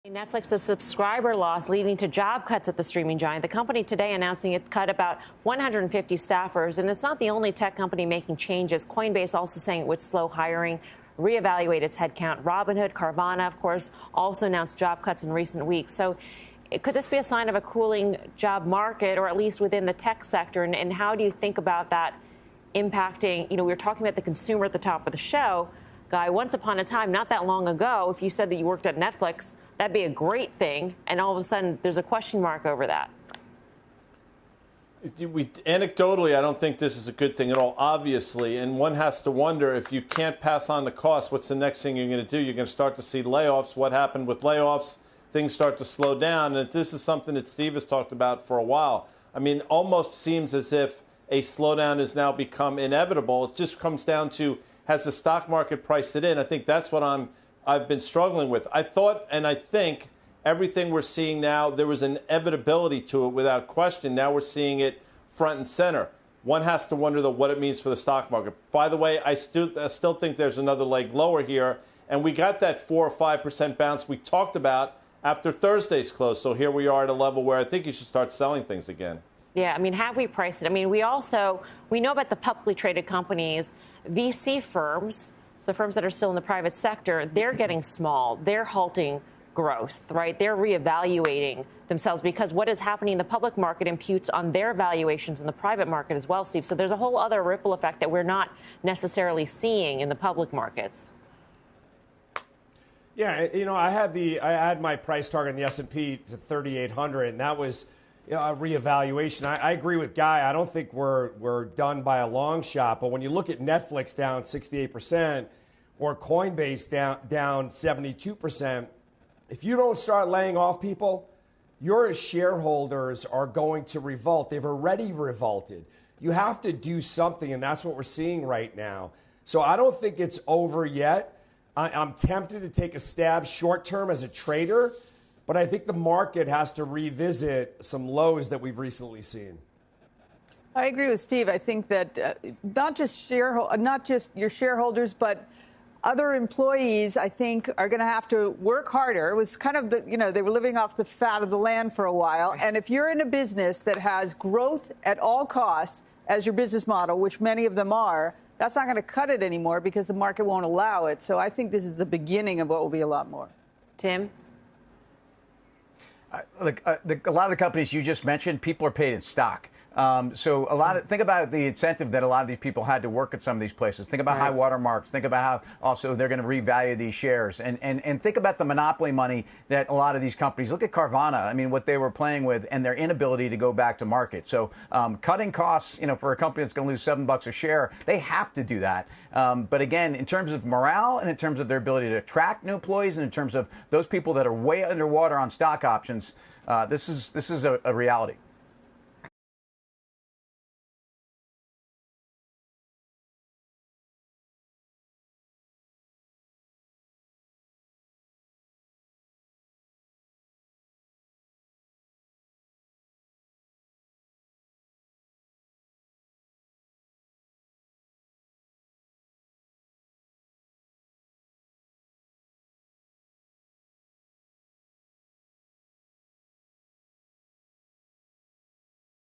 Netflix's subscriber loss leading to job cuts at the streaming giant. The company today announcing it cut about 150 staffers. And it's not the only tech company making changes. Coinbase also saying it would slow hiring, reevaluate its headcount. Robinhood, Carvana, of course, also announced job cuts in recent weeks. So could this be a sign of a cooling job market, or at least within the tech sector? And how do you think about that impacting? We were talking about the consumer at the top of the show. Guy, once upon a time, not that long ago, if you said that you worked at Netflix, that'd be a great thing. And all of a sudden, there's a question mark over that. Anecdotally, I don't think this is a good thing at all, obviously. And one has to wonder, if you can't pass on the cost, what's the next thing you're going to do? You're going to start to see layoffs. What happened with layoffs? Things start to slow down. And this is something that Steve has talked about for a while. I mean, almost seems as if a slowdown has now become inevitable. It just comes down to, has the stock market priced it in? I think that's what I've been struggling with. I thought, and I think, everything we're seeing now, there was an inevitability to it without question. Now we're seeing it front and center. One has to wonder, though, what it means for the stock market. By the way, I still think there's another leg lower here, and we got that 4 or 5% bounce we talked about after Thursday's close. So here we are at a level where I think you should start selling things again. Yeah, I mean, have we priced it? I mean, we know about the publicly traded companies, VC firms, so firms that are still in the private sector, they're getting small. They're halting growth, right? They're reevaluating themselves because what is happening in the public market imputes on their valuations in the private market as well, Steve. So there's a whole other ripple effect that we're not necessarily seeing in the public markets. Yeah, I had my price target in the S&P to 3,800, and that was a reevaluation. I agree with Guy. I don't think we're done by a long shot. But when you look at Netflix down 68% or Coinbase down 72%, if you don't start laying off people, your shareholders are going to revolt. They've already revolted. You have to do something, and that's what we're seeing right now. So I don't think it's over yet. I'm tempted to take a stab short term as a trader, but I think the market has to revisit some lows that we've recently seen. I agree with Steve. I think that not just your shareholders, but other employees, I think, are going to have to work harder. It was kind of they were living off the fat of the land for a while. And if you're in a business that has growth at all costs as your business model, which many of them are, that's not going to cut it anymore because the market won't allow it. So I think this is the beginning of what will be a lot more. Tim? Look, a lot of the companies you just mentioned, people are paid in stock. So think about the incentive that a lot of these people had to work at some of these places. Think about high water marks. Think about how also they're going to revalue these shares. And think about the monopoly money that a lot of these companies, look at Carvana, I mean, what they were playing with and their inability to go back to market. So cutting costs, for a company that's going to lose $7 a share, they have to do that. But again, in terms of morale and in terms of their ability to attract new employees and in terms of those people that are way underwater on stock options, this is a reality.